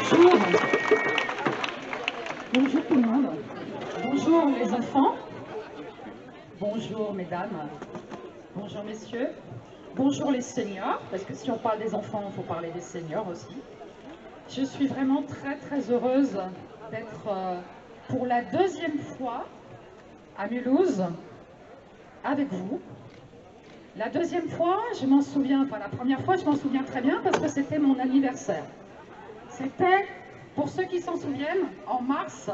Bonjour. Bonjour tout le monde. Bonjour les enfants. Bonjour mesdames. Bonjour messieurs. Bonjour les seniors, parce que si on parle des enfants, il faut parler des seniors aussi. Je suis vraiment très heureuse d'être pour la deuxième fois à Mulhouse avec vous. La deuxième fois, je m'en souviens, enfin la première fois, je m'en souviens très bien parce que c'était mon anniversaire. C'était, pour ceux qui s'en souviennent, en mars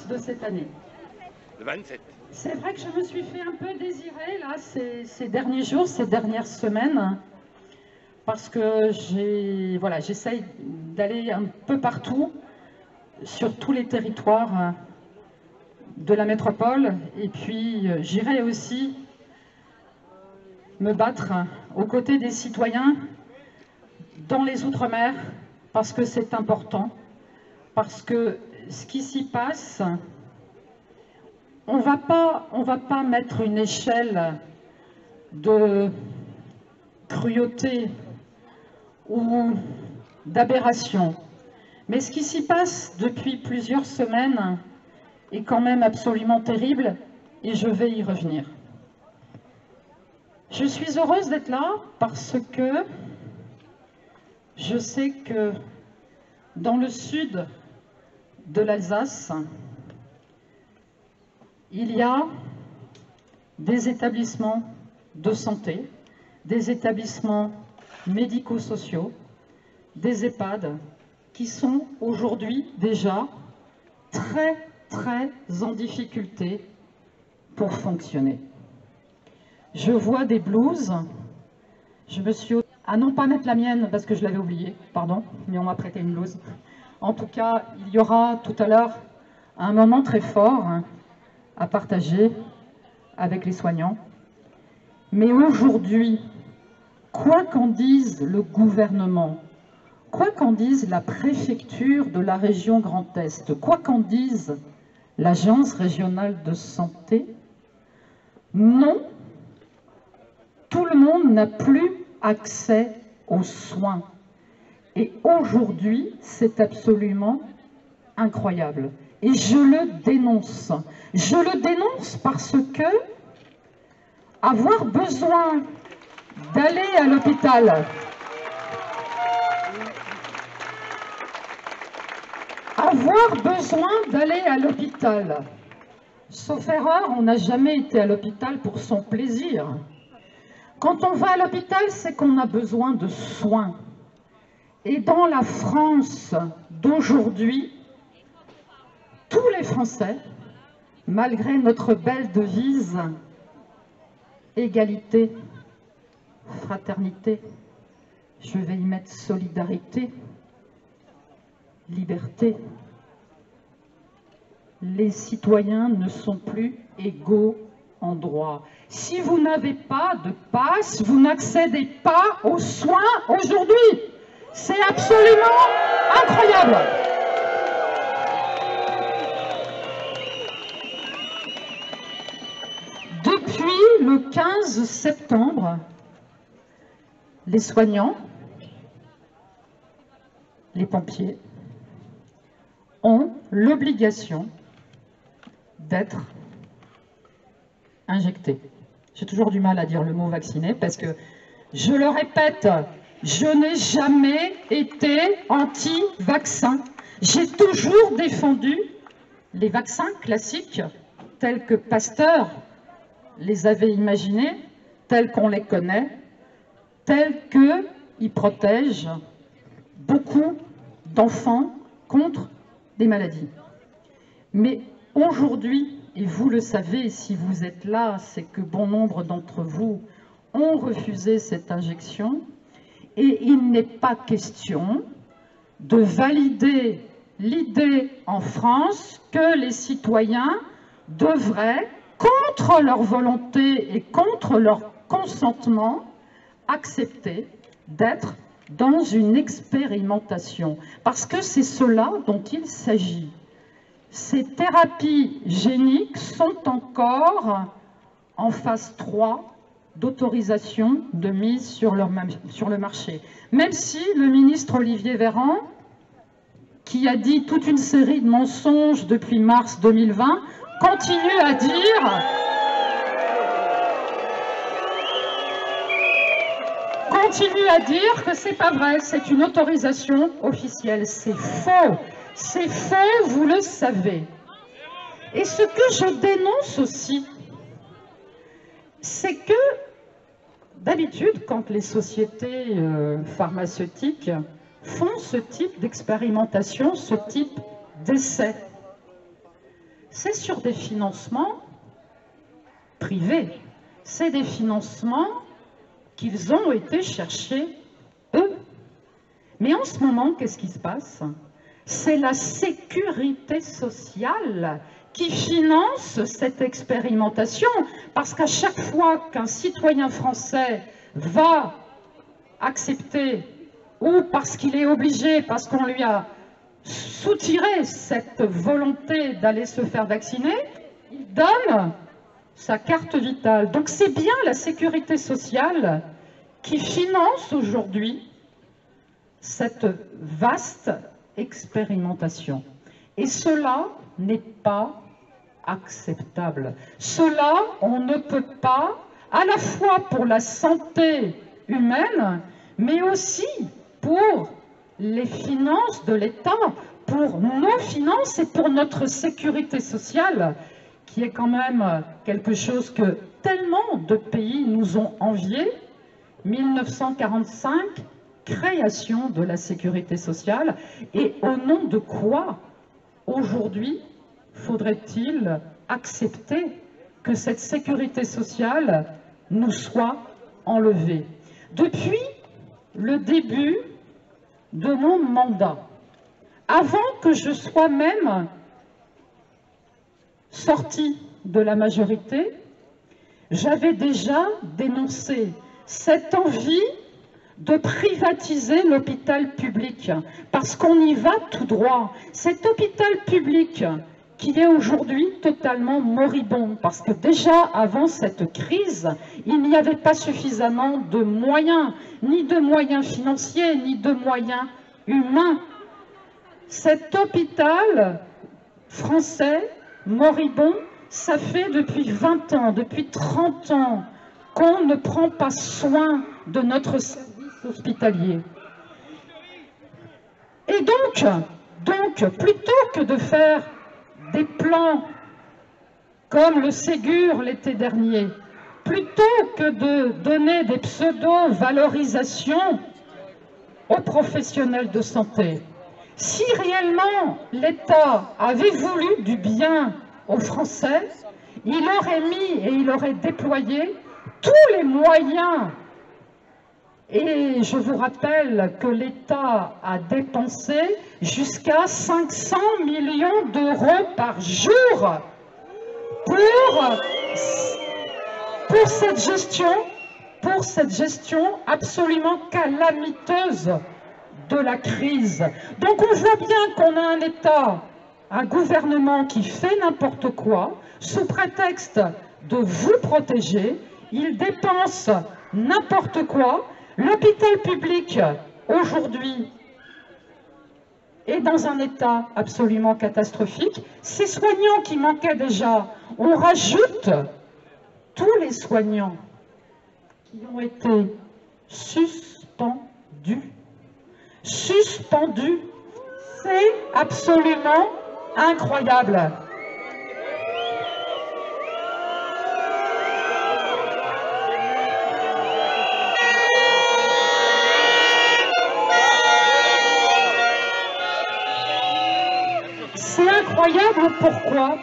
de cette année. Le 27. C'est vrai que je me suis fait un peu désirer là ces derniers jours, ces dernières semaines, parce que j'essaye d'aller un peu partout, sur tous les territoires de la métropole, et puis j'irai aussi me battre aux côtés des citoyens dans les Outre-mer, parce que c'est important, parce que ce qui s'y passe, on va pas mettre une échelle de cruauté ou d'aberration. Mais ce qui s'y passe depuis plusieurs semaines est quand même absolument terrible et je vais y revenir. Je suis heureuse d'être là parce que je sais que dans le sud de l'Alsace, il y a des établissements de santé, des établissements médico-sociaux, des EHPAD qui sont aujourd'hui déjà très en difficulté pour fonctionner. Je vois des blouses, je me suis... à non pas mettre la mienne parce que je l'avais oubliée, pardon, mais on m'a prêté une blouse. En tout cas, il y aura tout à l'heure un moment très fort à partager avec les soignants. Mais aujourd'hui, quoi qu'en dise le gouvernement, quoi qu'en dise la préfecture de la région Grand Est, quoi qu'en dise l'Agence régionale de santé, non, tout le monde n'a plus accès aux soins. Et aujourd'hui, c'est absolument incroyable. Et je le dénonce. Je le dénonce parce que avoir besoin d'aller à l'hôpital, sauf erreur, on n'a jamais été à l'hôpital pour son plaisir. Quand on va à l'hôpital, c'est qu'on a besoin de soins. Et dans la France d'aujourd'hui, tous les Français, malgré notre belle devise égalité, fraternité, je vais y mettre solidarité, liberté, les citoyens ne sont plus égaux en droit. Si vous n'avez pas de passe, vous n'accédez pas aux soins aujourd'hui. C'est absolument incroyable. Depuis le 15 septembre, les soignants, les pompiers, ont l'obligation d'être injectés. J'ai toujours du mal à dire le mot vacciné parce que, je le répète, je n'ai jamais été anti-vaccin. J'ai toujours défendu les vaccins classiques tels que Pasteur les avait imaginés, tels qu'on les connaît, tels qu'ils protègent beaucoup d'enfants contre des maladies. Mais aujourd'hui, et vous le savez, si vous êtes là, c'est que bon nombre d'entre vous ont refusé cette injection, et il n'est pas question de valider l'idée en France que les citoyens devraient, contre leur volonté et contre leur consentement, accepter d'être dans une expérimentation. Parce que c'est cela dont il s'agit. Ces thérapies géniques sont encore en phase 3 d'autorisation de mise sur le marché. Même si le ministre Olivier Véran qui a dit toute une série de mensonges depuis mars 2020, continue à dire que c'est pas vrai, c'est une autorisation officielle. C'est faux, vous le savez. Et ce que je dénonce aussi, c'est que d'habitude, quand les sociétés pharmaceutiques font ce type d'expérimentation, ce type d'essai, c'est sur des financements privés, c'est des financements qu'ils ont été chercher eux. Mais en ce moment, qu'est-ce qui se passe? C'est la sécurité sociale qui finance cette expérimentation, parce qu'à chaque fois qu'un citoyen français va accepter, ou parce qu'il est obligé, parce qu'on lui a soutiré cette volonté d'aller se faire vacciner, il donne sa carte vitale. Donc c'est bien la sécurité sociale qui finance aujourd'hui cette vaste expérimentation. Et cela n'est pas acceptable. Cela, on ne peut pas, à la fois pour la santé humaine, mais aussi pour les finances de l'État, pour nos finances et pour notre sécurité sociale, qui est quand même quelque chose que tellement de pays nous ont envié. 1945, création de la sécurité sociale, et au nom de quoi, aujourd'hui, faudrait-il accepter que cette sécurité sociale nous soit enlevée? Depuis le début de mon mandat, avant que je sois même sortie de la majorité, j'avais déjà dénoncé cette envie de privatiser l'hôpital public, parce qu'on y va tout droit. Cet hôpital public qui est aujourd'hui totalement moribond, parce que déjà avant cette crise, il n'y avait pas suffisamment de moyens, ni de moyens financiers, ni de moyens humains. Cet hôpital français moribond, ça fait depuis 20 ans, depuis 30 ans, qu'on ne prend pas soin de notre service hospitalier. Et donc, plutôt que de faire des plans comme le Ségur l'été dernier, plutôt que de donner des pseudo-valorisations aux professionnels de santé, si réellement l'État avait voulu du bien aux Français, il aurait mis et il aurait déployé tous les moyens. Et je vous rappelle que l'État a dépensé jusqu'à 500 millions d'euros par jour pour cette gestion absolument calamiteuse de la crise. Donc on voit bien qu'on a un État, un gouvernement qui fait n'importe quoi, sous prétexte de vous protéger. Il dépense n'importe quoi. L'hôpital public, aujourd'hui, est dans un état absolument catastrophique. Ces soignants qui manquaient déjà, on rajoute tous les soignants qui ont été suspendus. Suspendus, c'est absolument incroyable. C'est incroyable, pourquoi?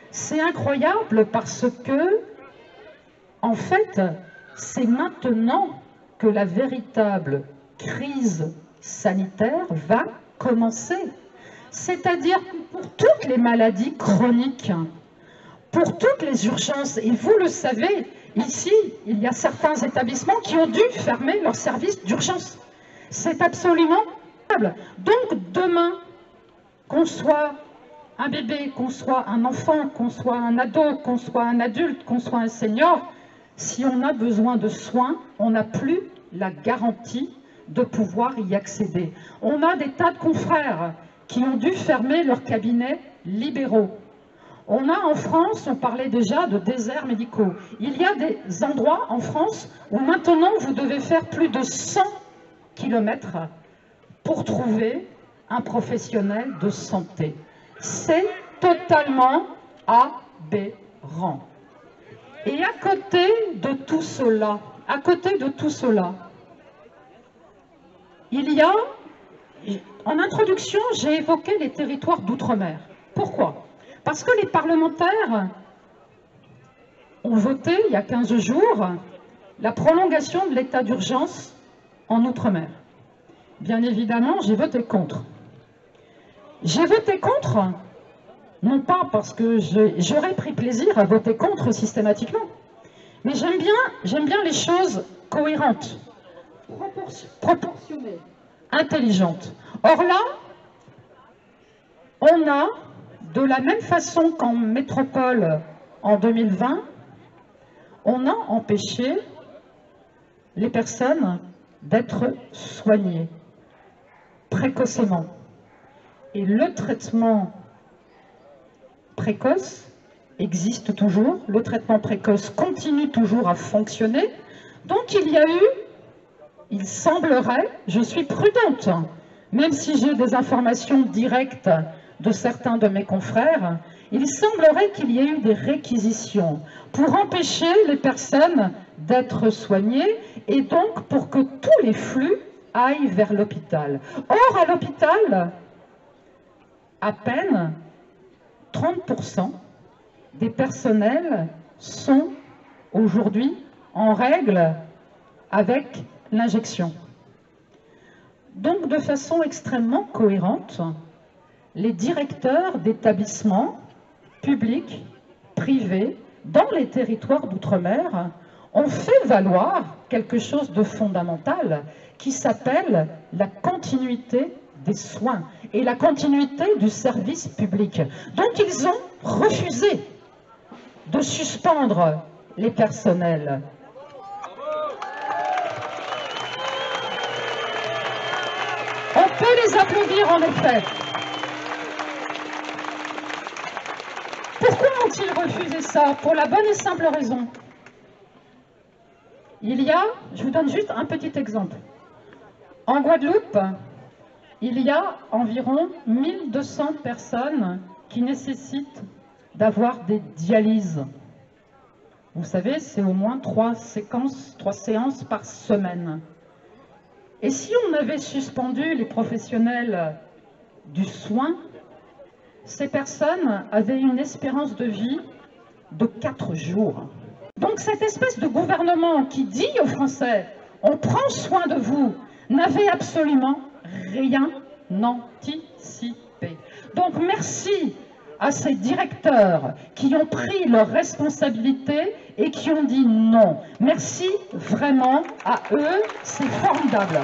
C'est incroyable parce que, en fait, c'est maintenant que la véritable crise sanitaire va commencer. C'est-à-dire que pour toutes les maladies chroniques, pour toutes les urgences, et vous le savez, ici, il y a certains établissements qui ont dû fermer leur service d'urgence. C'est absolument incroyable. Donc demain, qu'on soit un bébé, qu'on soit un enfant, qu'on soit un ado, qu'on soit un adulte, qu'on soit un senior, si on a besoin de soins, on n'a plus la garantie de pouvoir y accéder. On a des tas de confrères qui ont dû fermer leurs cabinets libéraux. On a en France, on parlait déjà de déserts médicaux. Il y a des endroits en France où maintenant vous devez faire plus de 100 kilomètres pour trouver un professionnel de santé. C'est totalement aberrant. Et à côté de tout cela, il y a, en introduction, j'ai évoqué les territoires d'outre-mer. Pourquoi? Parce que les parlementaires ont voté, il y a 15 jours, la prolongation de l'état d'urgence en outre-mer. Bien évidemment, j'ai voté contre. J'ai voté contre, non pas parce que j'aurais pris plaisir à voter contre systématiquement, mais j'aime bien les choses cohérentes, proportionnées, intelligentes. Or là, on a, de la même façon qu'en métropole en 2020, on a empêché les personnes d'être soignées précocement. Et le traitement précoce existe toujours, le traitement précoce continue toujours à fonctionner. Donc il y a eu, il semblerait, je suis prudente, même si j'ai des informations directes de certains de mes confrères, il semblerait qu'il y ait eu des réquisitions pour empêcher les personnes d'être soignées et donc pour que tous les flux aillent vers l'hôpital. Or, à l'hôpital, à peine 30% des personnels sont aujourd'hui en règle avec l'injection. Donc, de façon extrêmement cohérente, les directeurs d'établissements publics, privés, dans les territoires d'outre-mer, ont fait valoir quelque chose de fondamental qui s'appelle la continuité des soins et la continuité du service public. Donc ils ont refusé de suspendre les personnels. On peut les applaudir en effet. Pourquoi ont-ils refusé ça? Pour la bonne et simple raison. Il y a, je vous donne juste un petit exemple. En Guadeloupe, il y a environ 1200 personnes qui nécessitent d'avoir des dialyses. Vous savez, c'est au moins 3 séances par semaine. Et si on avait suspendu les professionnels du soin, ces personnes avaient une espérance de vie de 4 jours. Donc cette espèce de gouvernement qui dit aux Français « on prend soin de vous » n'avait absolument rien anticipé. Donc merci à ces directeurs qui ont pris leurs responsabilités et qui ont dit non. Merci vraiment à eux, c'est formidable.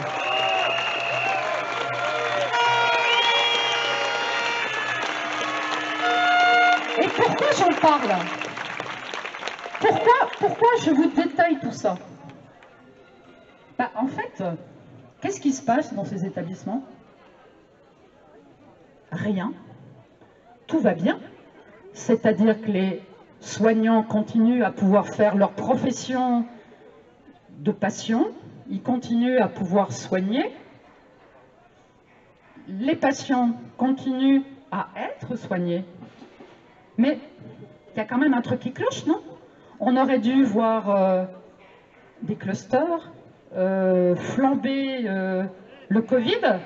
Et pourquoi j'en parle? Pourquoi je vous détaille tout ça? Bah, en fait, qu'est-ce qui se passe dans ces établissements? Rien. Tout va bien. C'est-à-dire que les soignants continuent à pouvoir faire leur profession de passion, ils continuent à pouvoir soigner, les patients continuent à être soignés. Mais il y a quand même un truc qui cloche, non? On aurait dû voir des clusters flamber le Covid.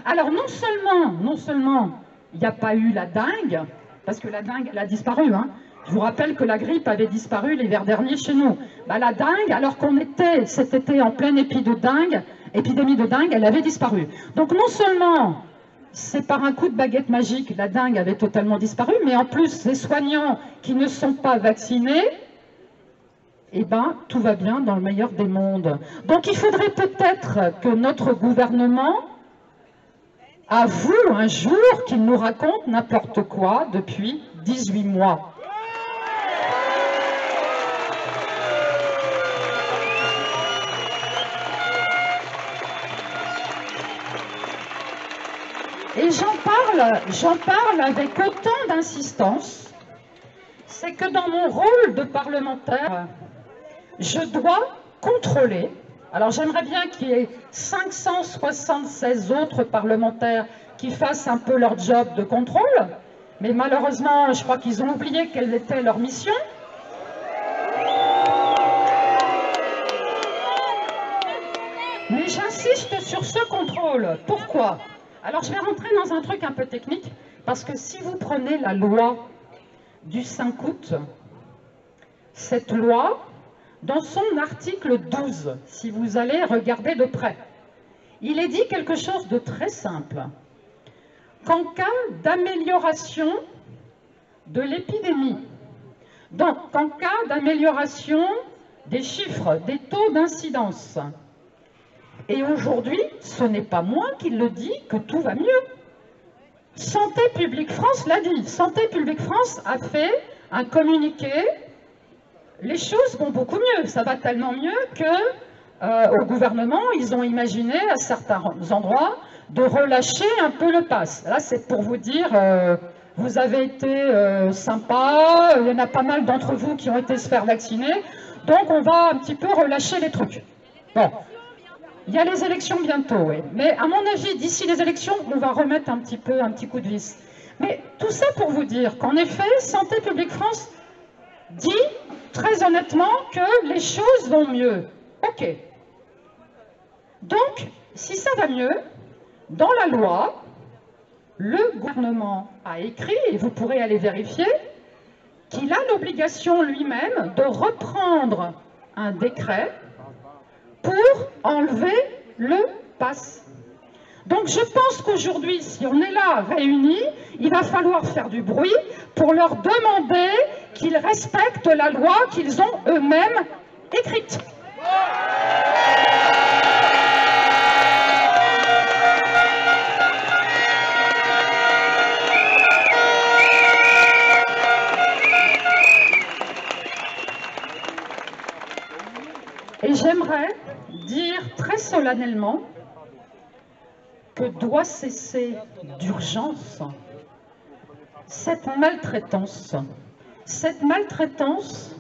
Alors non seulement il n'y a pas eu la dengue, parce que la dengue elle a disparu. Hein. Je vous rappelle que la grippe avait disparu l'hiver dernier chez nous. Bah, la dengue, alors qu'on était cet été en pleine épidémie de dengue, elle avait disparu. Donc non seulement c'est par un coup de baguette magique, la dengue avait totalement disparu, mais en plus, les soignants qui ne sont pas vaccinés, eh ben, tout va bien dans le meilleur des mondes. Donc il faudrait peut-être que notre gouvernement avoue un jour qu'il nous raconte n'importe quoi depuis 18 mois. Et j'en parle avec autant d'insistance, c'est que dans mon rôle de parlementaire, je dois contrôler. Alors j'aimerais bien qu'il y ait 576 autres parlementaires qui fassent un peu leur job de contrôle, mais malheureusement, je crois qu'ils ont oublié quelle était leur mission. Mais j'insiste sur ce contrôle. Pourquoi ? Alors je vais rentrer dans un truc un peu technique, parce que si vous prenez la loi du 5 août, cette loi, dans son article 12, si vous allez regarder de près, il est dit quelque chose de très simple. Qu'en cas d'amélioration de l'épidémie, donc en cas d'amélioration des chiffres, des taux d'incidence, et aujourd'hui, ce n'est pas moi qui le dis que tout va mieux. Santé publique France l'a dit. Santé publique France a fait un communiqué. Les choses vont beaucoup mieux. Ça va tellement mieux que au gouvernement, ils ont imaginé à certains endroits de relâcher un peu le pass. Là, c'est pour vous dire, vous avez été sympa, il y en a pas mal d'entre vous qui ont été se faire vacciner, donc on va un petit peu relâcher les trucs. Bon. Il y a les élections bientôt, oui. Mais à mon avis, d'ici les élections, on va remettre un petit coup de vis. Mais tout ça pour vous dire qu'en effet, Santé publique France dit très honnêtement que les choses vont mieux. Ok. Donc, si ça va mieux, dans la loi, le gouvernement a écrit, et vous pourrez aller vérifier, qu'il a l'obligation lui-même de reprendre un décret pour enlever le pass. Donc je pense qu'aujourd'hui, si on est là réunis, il va falloir faire du bruit pour leur demander qu'ils respectent la loi qu'ils ont eux-mêmes écrite. Et j'aimerais dire très solennellement que doit cesser d'urgence cette maltraitance. Cette maltraitance,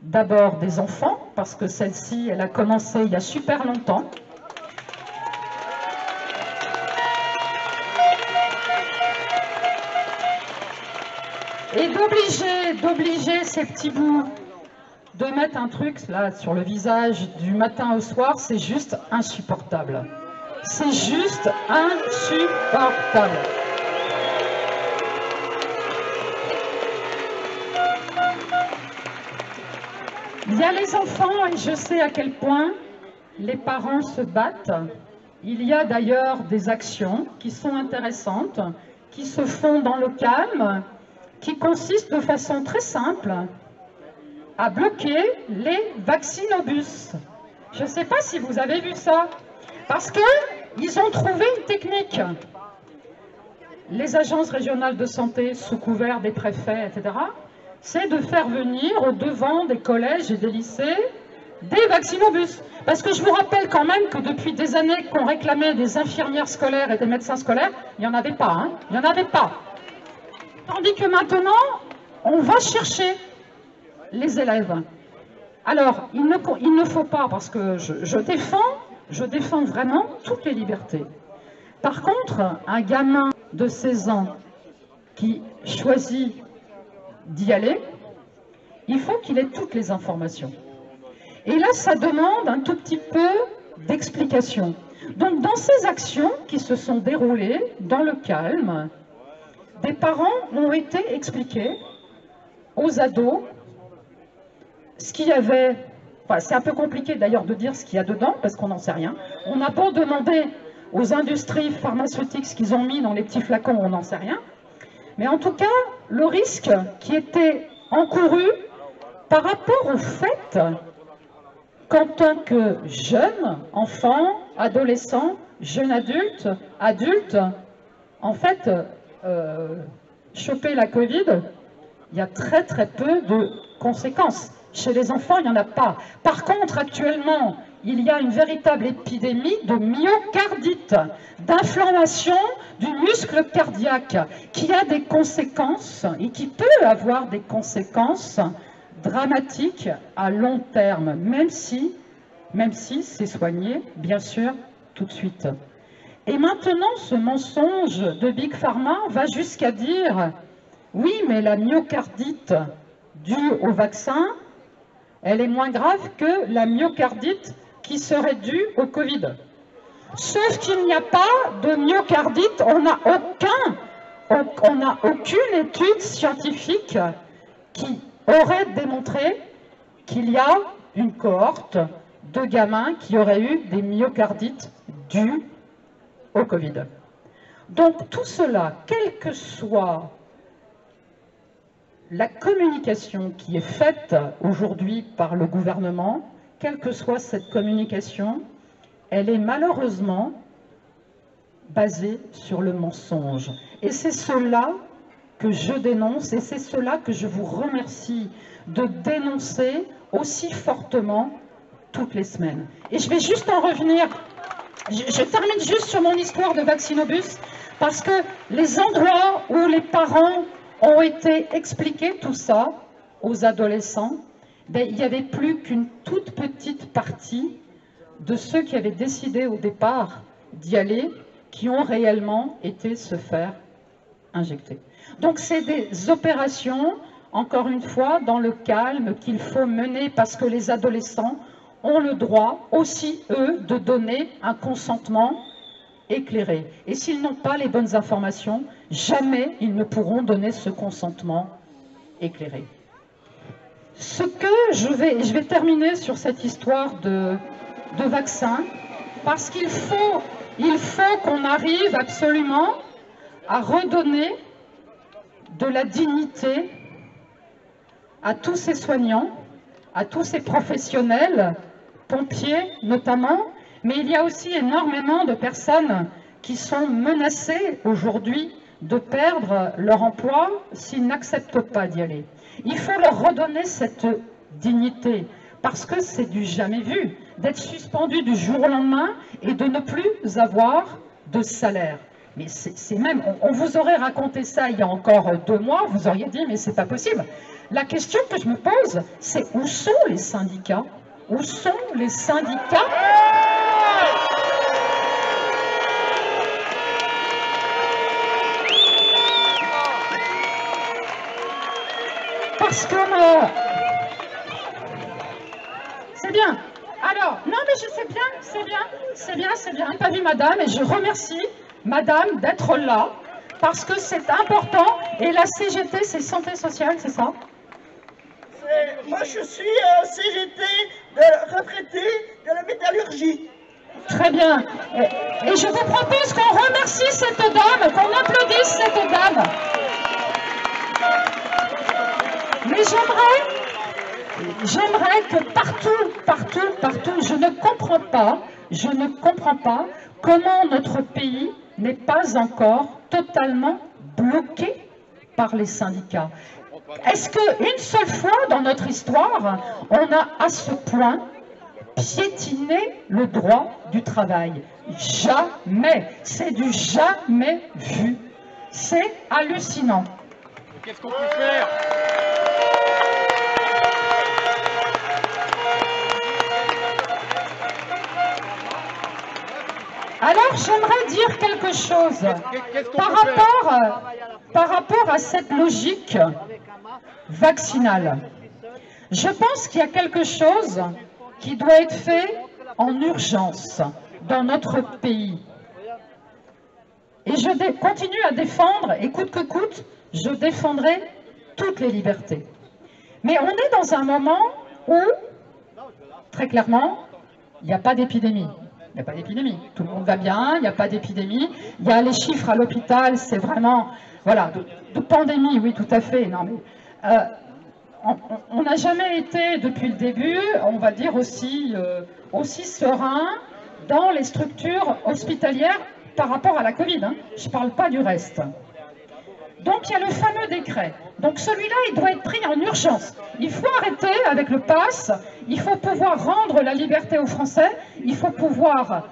d'abord des enfants, parce que celle-ci, elle a commencé il y a super longtemps. Et d'obliger ces petits bouts de mettre un truc là sur le visage du matin au soir, c'est juste insupportable. C'est juste insupportable. Il y a les enfants et je sais à quel point les parents se battent. Il y a d'ailleurs des actions qui sont intéressantes, qui se font dans le calme, qui consistent de façon très simple à bloquer les vaccinobus. Je ne sais pas si vous avez vu ça, parce qu'ils ont trouvé une technique. Les agences régionales de santé, sous couvert des préfets, etc., c'est de faire venir au devant des collèges et des lycées des vaccinobus. Parce que je vous rappelle quand même que depuis des années qu'on réclamait des infirmières scolaires et des médecins scolaires, il n'y en avait pas, hein, il n'y en avait pas. Tandis que maintenant, on va chercher les élèves. Alors, il ne faut pas, parce que je défends vraiment toutes les libertés. Par contre, un gamin de 16 ans qui choisit d'y aller, il faut qu'il ait toutes les informations. Et là, ça demande un tout petit peu d'explication. Donc, dans ces actions qui se sont déroulées dans le calme, des parents ont été expliqués aux ados ce qu'il y avait. Enfin, c'est un peu compliqué d'ailleurs de dire ce qu'il y a dedans, parce qu'on n'en sait rien. On a beau demander aux industries pharmaceutiques ce qu'ils ont mis dans les petits flacons, on n'en sait rien. Mais en tout cas, le risque qui était encouru par rapport au fait qu'en tant que jeune, enfant, adolescent, jeune adulte, en fait, choper la Covid, il y a très peu de conséquences. Chez les enfants, il n'y en a pas. Par contre, actuellement, il y a une véritable épidémie de myocardite, d'inflammation du muscle cardiaque, qui a des conséquences et qui peut avoir des conséquences dramatiques à long terme, même si c'est soigné, bien sûr, tout de suite. Et maintenant, ce mensonge de Big Pharma va jusqu'à dire « Oui, mais la myocardite due au vaccin, elle est moins grave que la myocardite qui serait due au Covid. » Sauf qu'il n'y a pas de myocardite, on n'a aucune étude scientifique qui aurait démontré qu'il y a une cohorte de gamins qui auraient eu des myocardites dus au Covid. Donc tout cela, quelle que soit la communication qui est faite aujourd'hui par le gouvernement, quelle que soit cette communication, elle est malheureusement basée sur le mensonge. Et c'est cela que je dénonce et c'est cela que je vous remercie de dénoncer aussi fortement toutes les semaines. Et je vais juste en revenir, je termine juste sur mon histoire de vaccinobus, parce que les endroits où les parents ont été expliqués tout ça aux adolescents, ben, il n'y avait plus qu'une toute petite partie de ceux qui avaient décidé au départ d'y aller, qui ont réellement été se faire injecter. Donc c'est des opérations, encore une fois, dans le calme qu'il faut mener parce que les adolescents ont le droit aussi, eux, de donner un consentement éclairé. Et s'ils n'ont pas les bonnes informations, jamais ils ne pourront donner ce consentement éclairé. Ce que je vais terminer sur cette histoire de vaccin, parce qu'il faut qu'on arrive absolument à redonner de la dignité à tous ces soignants, à tous ces professionnels, pompiers notamment, mais il y a aussi énormément de personnes qui sont menacées aujourd'hui de perdre leur emploi s'ils n'acceptent pas d'y aller. Il faut leur redonner cette dignité, parce que c'est du jamais vu, d'être suspendu du jour au lendemain et de ne plus avoir de salaire. Mais c'est même, on vous aurait raconté ça il y a encore 2 mois, vous auriez dit, mais c'est pas possible. La question que je me pose, c'est où sont les syndicats? Où sont les syndicats? Parce que... c'est bien. Alors, non mais je sais bien, c'est bien. Je n'ai pas vu madame et je remercie madame d'être là parce que c'est important. Et la CGT, c'est santé sociale, c'est ça? Moi je suis CGT de retraité de la métallurgie. Très bien. Et je vous propose qu'on remercie cette dame, qu'on applaudisse cette dame. Mais j'aimerais que partout, je ne comprends pas comment notre pays n'est pas encore totalement bloqué par les syndicats. Est-ce qu'une seule fois dans notre histoire, on a à ce point piétiné le droit du travail? Jamais. C'est du jamais vu. C'est hallucinant. Qu'est-ce qu'on peut faire? Alors, j'aimerais dire quelque chose par rapport à cette logique vaccinale. Je pense qu'il y a quelque chose qui doit être fait en urgence dans notre pays. Et je continue à défendre, et coûte que coûte, je défendrai toutes les libertés. Mais on est dans un moment où, très clairement, il n'y a pas d'épidémie. Il n'y a pas d'épidémie. Tout le monde va bien, il n'y a pas d'épidémie. Il y a les chiffres à l'hôpital, c'est vraiment... Voilà, de pandémie, oui, tout à fait. Non, mais, on n'a jamais été, depuis le début, on va dire aussi serein dans les structures hospitalières par rapport à la Covid. Hein. Je ne parle pas du reste. Donc, il y a le fameux décret. Donc celui-là, il doit être pris en urgence. Il faut arrêter avec le pass, il faut pouvoir rendre la liberté aux Français, il faut pouvoir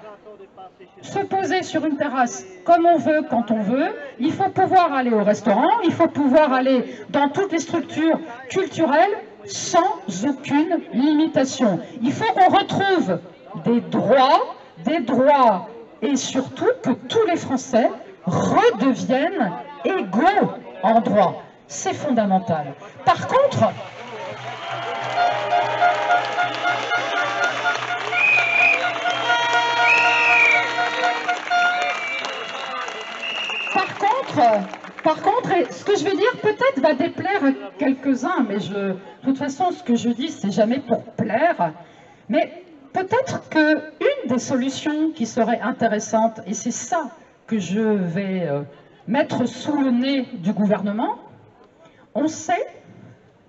se poser sur une terrasse comme on veut, quand on veut, il faut pouvoir aller au restaurant, il faut pouvoir aller dans toutes les structures culturelles sans aucune limitation. Il faut qu'on retrouve des droits et surtout que tous les Français redeviennent égaux en droit. C'est fondamental. Par contre, ce que je vais dire peut-être va déplaire à quelques-uns, mais de toute façon, ce que je dis, c'est jamais pour plaire. Mais peut-être qu'une des solutions qui serait intéressante, et c'est ça que je vais mettre sous le nez du gouvernement, on sait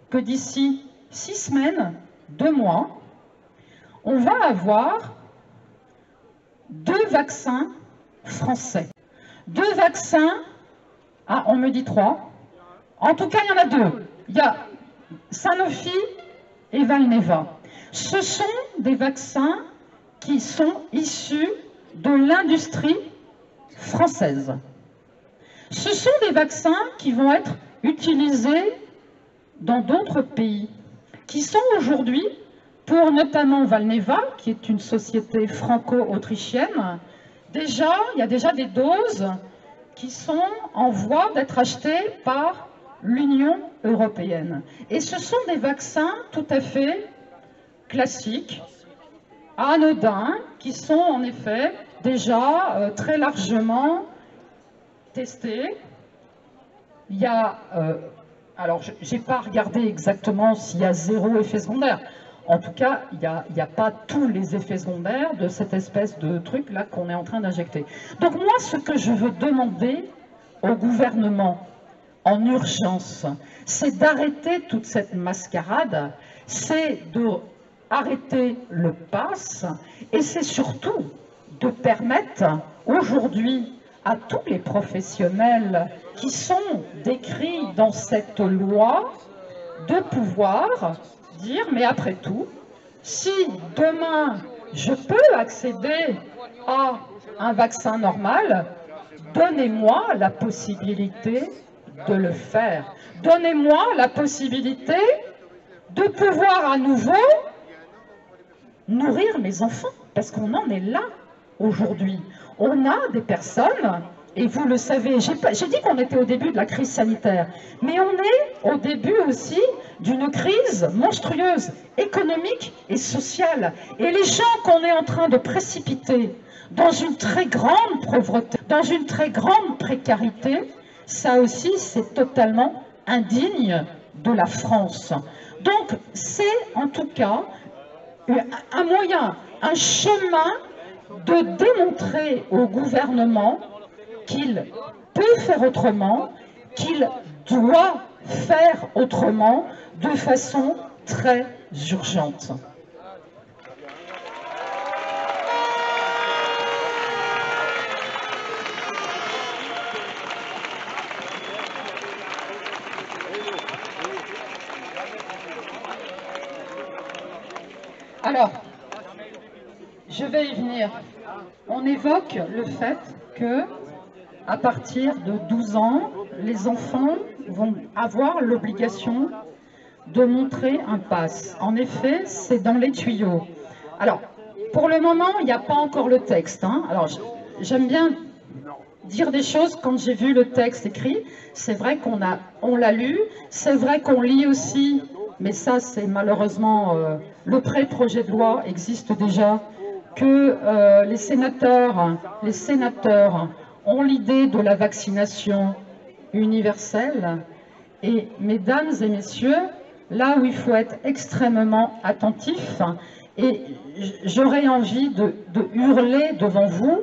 que d'ici 6 semaines, 2 mois, on va avoir 2 vaccins français. 2 vaccins, ah, on me dit 3. En tout cas, il y en a 2. Il y a Sanofi et Valneva. Ce sont des vaccins qui sont issus de l'industrie française. Ce sont des vaccins qui vont être utilisés dans d'autres pays, qui sont aujourd'hui, pour notamment Valneva, qui est une société franco-autrichienne, il y a déjà des doses qui sont en voie d'être achetées par l'Union européenne. Et ce sont des vaccins tout à fait classiques, anodins, qui sont en effet déjà très largement testés. Il y a, alors je n'ai pas regardé exactement s'il y a 0 effet secondaire. En tout cas, il n'y a pas tous les effets secondaires de cette espèce de truc-là qu'on est en train d'injecter. Donc moi, ce que je veux demander au gouvernement en urgence, c'est d'arrêter toute cette mascarade, c'est d'arrêter le pass, et c'est surtout de permettre aujourd'hui à tous les professionnels qui sont décrits dans cette loi de pouvoir dire, mais après tout, si demain je peux accéder à un vaccin normal, donnez-moi la possibilité de le faire. Donnez-moi la possibilité de pouvoir à nouveau nourrir mes enfants, parce qu'on en est là aujourd'hui. On a des personnes, et vous le savez, j'ai dit qu'on était au début de la crise sanitaire, mais on est au début aussi d'une crise monstrueuse, économique et sociale. Et les gens qu'on est en train de précipiter dans une très grande pauvreté, dans une très grande précarité, ça aussi c'est totalement indigne de la France. Donc c'est en tout cas un moyen, un chemin de démontrer au gouvernement qu'il peut faire autrement, qu'il doit faire autrement de façon très urgente. Alors, je vais y venir. On évoque le fait que, à partir de 12 ans, les enfants vont avoir l'obligation de montrer un pass. En effet, c'est dans les tuyaux. Alors, pour le moment, il n'y a pas encore le texte. Alors, j'aime bien dire des choses quand j'ai vu le texte écrit. C'est vrai on l'a lu, c'est vrai qu'on lit aussi, mais ça, c'est malheureusement, le pré-projet de loi existe déjà, que les sénateurs ont l'idée de la vaccination universelle. Et mesdames et messieurs, là où il faut être extrêmement attentif, et j'aurais envie de hurler devant vous,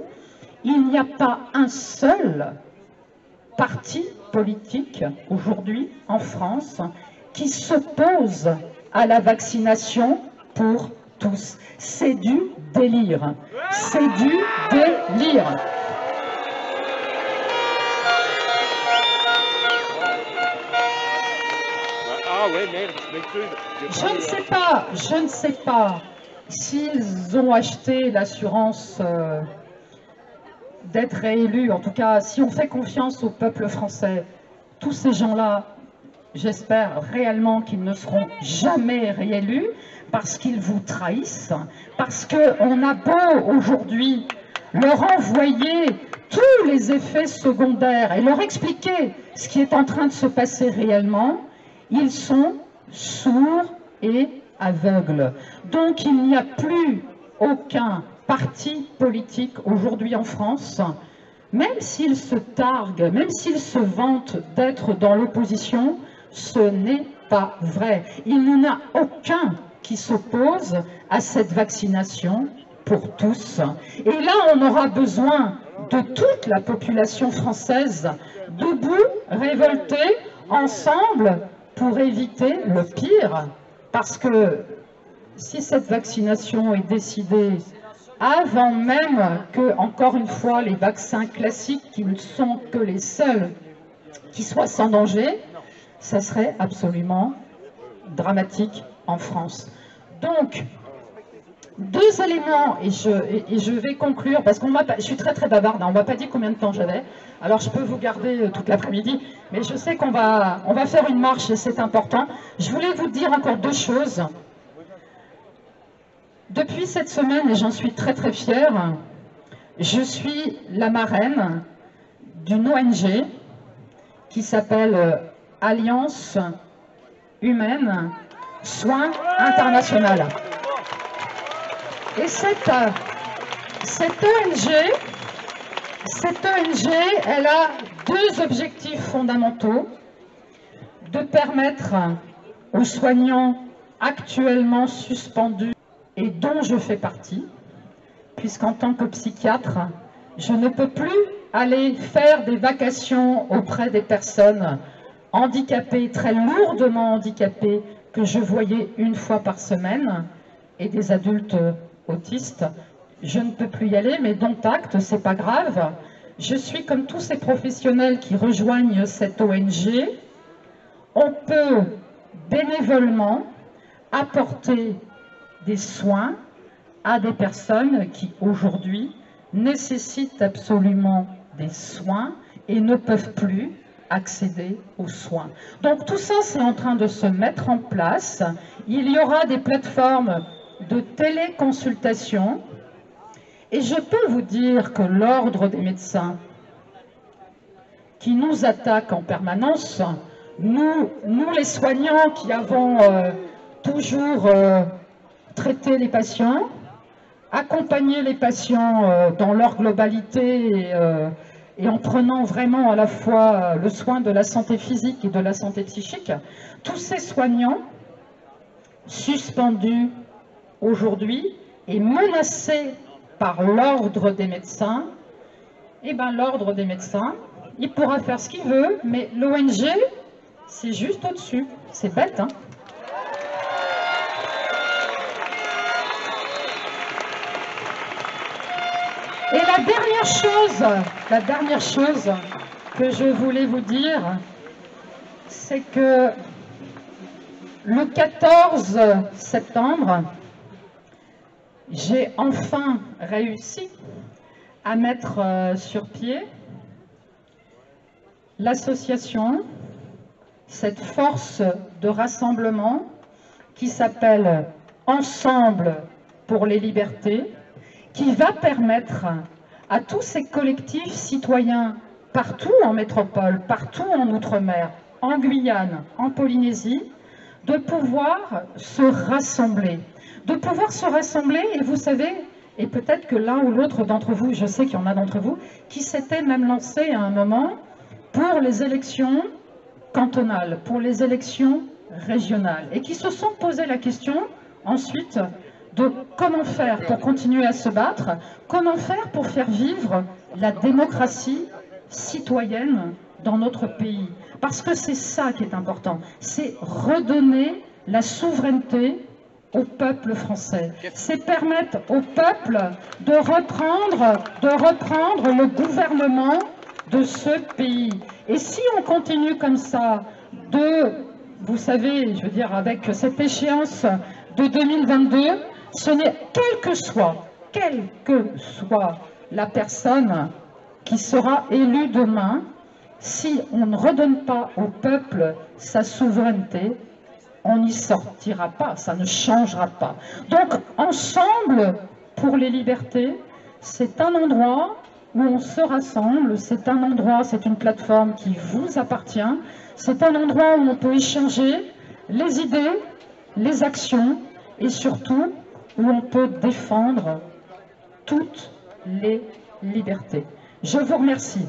il n'y a pas un seul parti politique aujourd'hui en France qui s'oppose à la vaccination pour tous. C'est du délire. C'est du délire. Ah ouais, merde, je m'excuse. Je ne sais pas s'ils ont acheté l'assurance d'être réélus. En tout cas, si on fait confiance au peuple français, tous ces gens-là, j'espère réellement qu'ils ne seront jamais réélus parce qu'ils vous trahissent, parce qu'on a beau aujourd'hui leur envoyer tous les effets secondaires et leur expliquer ce qui est en train de se passer réellement, ils sont sourds et aveugles. Donc il n'y a plus aucun parti politique aujourd'hui en France, même s'il se targue, même s'il se vante d'être dans l'opposition, ce n'est pas vrai. Il n'y en a aucun qui s'oppose à cette vaccination pour tous. Et là, on aura besoin de toute la population française, debout, révoltée, ensemble, pour éviter le pire. Parce que si cette vaccination est décidée avant même que, encore une fois, les vaccins classiques, qui ne sont que les seuls qui soient sans danger, ça serait absolument dramatique en France. Donc, deux éléments, et je vais conclure, parce qu'on je suis très bavarde, hein, on ne m'a pas dit combien de temps j'avais, alors je peux vous garder toute l'après-midi, mais je sais qu'on va faire une marche et c'est important. Je voulais vous dire encore deux choses. Depuis cette semaine, et j'en suis très fière, je suis la marraine d'une ONG qui s'appelle Alliance Humaine Soins International. Et cette ONG, elle a deux objectifs fondamentaux: de permettre aux soignants actuellement suspendus, et dont je fais partie, puisqu'en tant que psychiatre, je ne peux plus aller faire des vacations auprès des personnes handicapées, très lourdement handicapées, que je voyais une fois par semaine, et des adultes autistes. Je ne peux plus y aller, mais dont acte, c'est pas grave. Je suis comme tous ces professionnels qui rejoignent cette ONG. On peut bénévolement apporter des soins à des personnes qui aujourd'hui nécessitent absolument des soins et ne peuvent plus accéder aux soins. Donc tout ça, c'est en train de se mettre en place. Il y aura des plateformes de téléconsultation, et je peux vous dire que l'ordre des médecins qui nous attaque en permanence, nous les soignants qui avons toujours traité les patients, accompagné les patients dans leur globalité et en prenant vraiment à la fois le soin de la santé physique et de la santé psychique, tous ces soignants suspendus aujourd'hui et menacés par l'ordre des médecins, et bien l'ordre des médecins, il pourra faire ce qu'il veut, mais l'ONG, c'est juste au-dessus. C'est bête, hein? Et la dernière chose que je voulais vous dire, c'est que le 14 septembre, j'ai enfin réussi à mettre sur pied l'association, cette force de rassemblement qui s'appelle Ensemble pour les libertés, qui va permettre à tous ces collectifs citoyens partout en métropole, partout en Outre-mer, en Guyane, en Polynésie, de pouvoir se rassembler. Et vous savez, et peut-être que l'un ou l'autre d'entre vous, je sais qu'il y en a d'entre vous, qui s'étaient même lancés à un moment pour les élections cantonales, pour les élections régionales, et qui se sont posé la question ensuite de comment faire pour continuer à se battre, comment faire pour faire vivre la démocratie citoyenne dans notre pays. Parce que c'est ça qui est important, c'est redonner la souveraineté au peuple français. C'est permettre au peuple de reprendre le gouvernement de ce pays. Et si on continue comme ça de vous savez, je veux dire, avec cette échéance de 2022, ce n'est quelle que soit la personne qui sera élue demain, si on ne redonne pas au peuple sa souveraineté, on n'y sortira pas, ça ne changera pas. Donc, ensemble pour les libertés, c'est un endroit où on se rassemble, c'est un endroit, c'est une plateforme qui vous appartient, c'est un endroit où on peut échanger les idées, les actions et surtout où on peut défendre toutes les libertés. Je vous remercie.